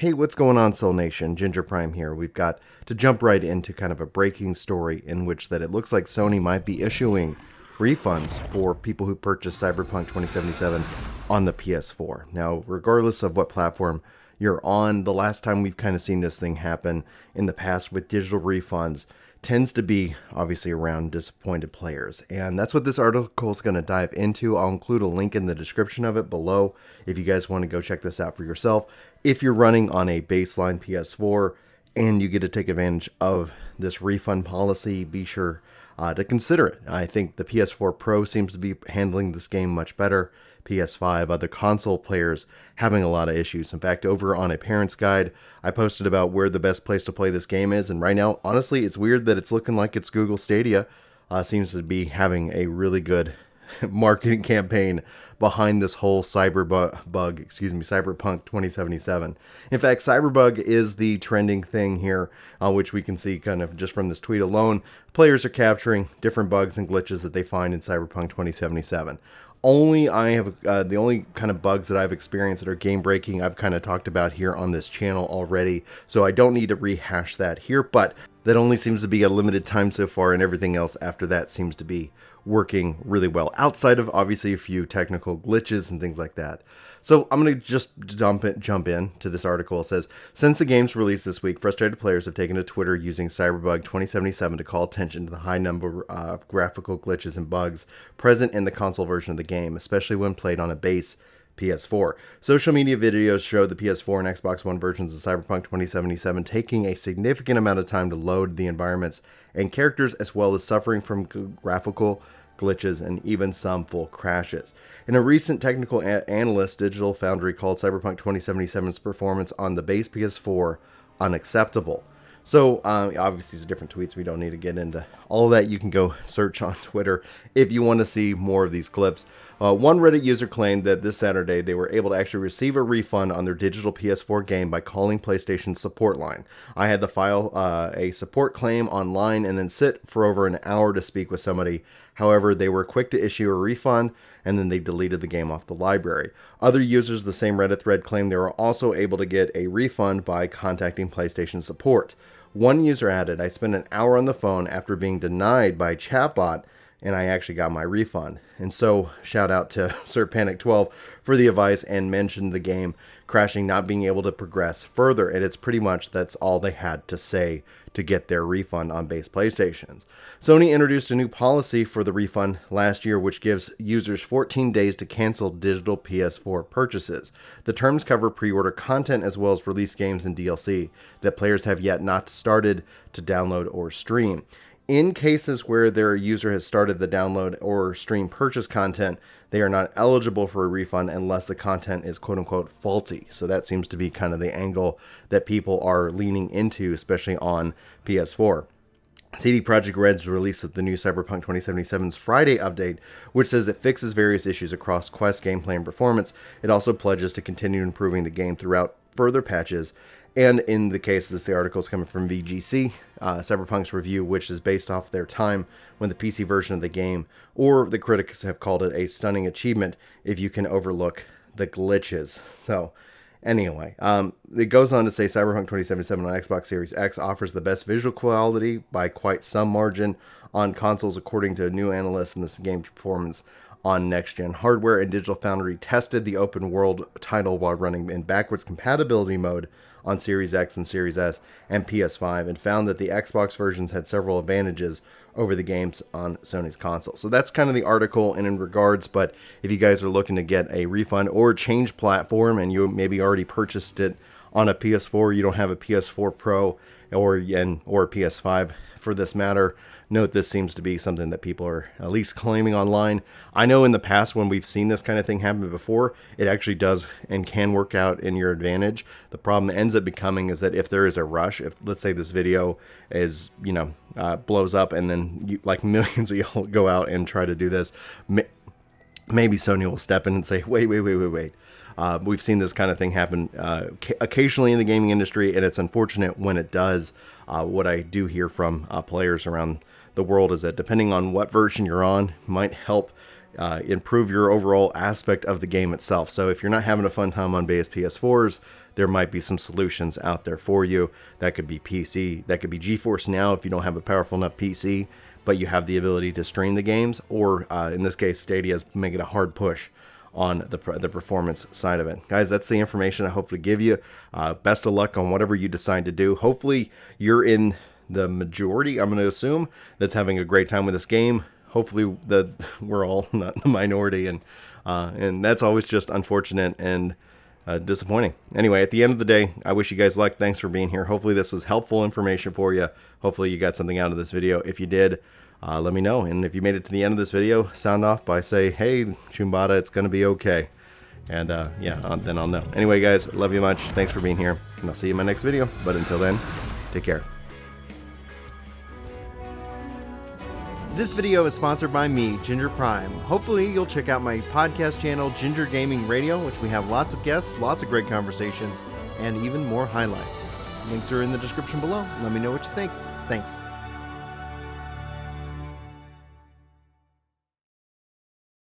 Hey, what's going on, Soul Nation? Ginger Prime here. We've got to jump right into kind of a breaking story in which that it looks like Sony might be issuing refunds for people who purchased Cyberpunk 2077 on the PS4. Now, regardless of what platform you're on, the last time we've kind of seen this thing happen in the past with digital refunds tends to be obviously around disappointed players. And that's what this article is going to dive into. I'll include a link in the description of it below if you guys want to go check this out for yourself. If you're running on a baseline PS4 and you get to take advantage of this refund policy, be sure to consider it. I think the PS4 Pro seems to be handling this game much better. PS5, other console players having a lot of issues. In fact, over on a parent's guide, I posted about where the best place to play this game is. And right now, honestly, it's weird that it's looking like it's Google Stadia. Seems to be having a really good marketing campaign behind this whole Cyberpunk 2077. In fact, Cyberbug is the trending thing here, which we can see kind of just from this tweet alone. Players are capturing different bugs and glitches that they find in Cyberpunk 2077. The only kind of bugs that I've experienced that are game breaking, I've kind of talked about here on this channel already, so I don't need to rehash that here, but that only seems to be a limited time so far, and everything else after that seems to be working really well, outside of obviously a few technical glitches and things like that. So I'm going to just jump in to this article. It says, since the game's release this week, frustrated players have taken to Twitter using Cyberbug 2077 to call attention to the high number of graphical glitches and bugs present in the console version of the game, especially when played on a base PS4. Social media videos show the PS4 and Xbox One versions of Cyberpunk 2077 taking a significant amount of time to load the environments and characters, as well as suffering from graphical glitches and even some full crashes. In a recent technical analyst, Digital Foundry called Cyberpunk 2077's performance on the base PS4 unacceptable. So, obviously, these are different tweets. We don't need to get into all of that. You can go search on Twitter if you want to see more of these clips. One Reddit user claimed that this Saturday they were able to actually receive a refund on their digital PS4 game by calling PlayStation's support line. I had to file a support claim online and then sit for over an hour to speak with somebody. However, they were quick to issue a refund, and then they deleted the game off the library. Other users of the same Reddit thread claimed they were also able to get a refund by contacting PlayStation support. One user added, I spent an hour on the phone after being denied by a chatbot, and I actually got my refund. And so, shout out to Sir Panic 12 for the advice and mentioned the game crashing, not being able to progress further. And it's pretty much that's all they had to say to get their refund on base PlayStations. Sony introduced a new policy for the refund last year, which gives users 14 days to cancel digital PS4 purchases. The terms cover pre-order content as well as release games and DLC that players have yet not started to download or stream. In cases where their user has started the download or stream purchase content, they are not eligible for a refund unless the content is quote-unquote faulty. So that seems to be kind of the angle that people are leaning into, especially on PS4. CD Projekt Red's release of the new Cyberpunk 2077's Friday update, which says it fixes various issues across quest, gameplay, and performance. It also pledges to continue improving the game throughout further patches. And in the case of this, the article is coming from VGC, Cyberpunk's review, which is based off their time when the PC version of the game, or the critics have called it a stunning achievement if you can overlook the glitches. So anyway, it goes on to say Cyberpunk 2077 on Xbox Series X offers the best visual quality by quite some margin on consoles, according to a new analyst in this game's performance on next-gen hardware. And Digital Foundry tested the open world title while running in backwards compatibility mode on Series X and Series S and PS5, and found that the Xbox versions had several advantages over the games on Sony's console. So that's kind of the article and in regards, but if you guys are looking to get a refund or change platform and you maybe already purchased it on a PS4, you don't have a PS4 Pro or a PS5 for this matter, note this seems to be something that people are at least claiming online. I know in the past when we've seen this kind of thing happen before, it actually does and can work out in your advantage. The problem ends up becoming is that if there is a rush, if let's say this video is, blows up and then like millions of y'all go out and try to do this, maybe Sony will step in and say, wait. We've seen this kind of thing happen occasionally in the gaming industry, and it's unfortunate when it does. What I do hear from players around the world is that depending on what version you're on, might help improve your overall aspect of the game itself. So if you're not having a fun time on base PS4s, there might be some solutions out there for you. That could be PC, that could be GeForce Now if you don't have a powerful enough PC, but you have the ability to stream the games, or in this case, Stadia is making a hard push on the performance side of it. Guys, that's the information I hope to give you. Best of luck on whatever you decide to do. Hopefully you're in the majority, I'm going to assume, that's having a great time with this game. Hopefully we're all not the minority, and that's always just unfortunate and disappointing. Anyway, at the end of the day, I wish you guys luck. Thanks for being here. Hopefully this was helpful information for you. Hopefully you got something out of this video. If you did, let me know. And if you made it to the end of this video, sound off by say, hey, Chumbada, it's going to be okay. And then I'll know. Anyway, guys, love you much. Thanks for being here, and I'll see you in my next video. But until then, take care. This video is sponsored by me, Ginger Prime. Hopefully you'll check out my podcast channel, Ginger Gaming Radio, which we have lots of guests, lots of great conversations, and even more highlights. Links are in the description below. Let me know what you think. Thanks.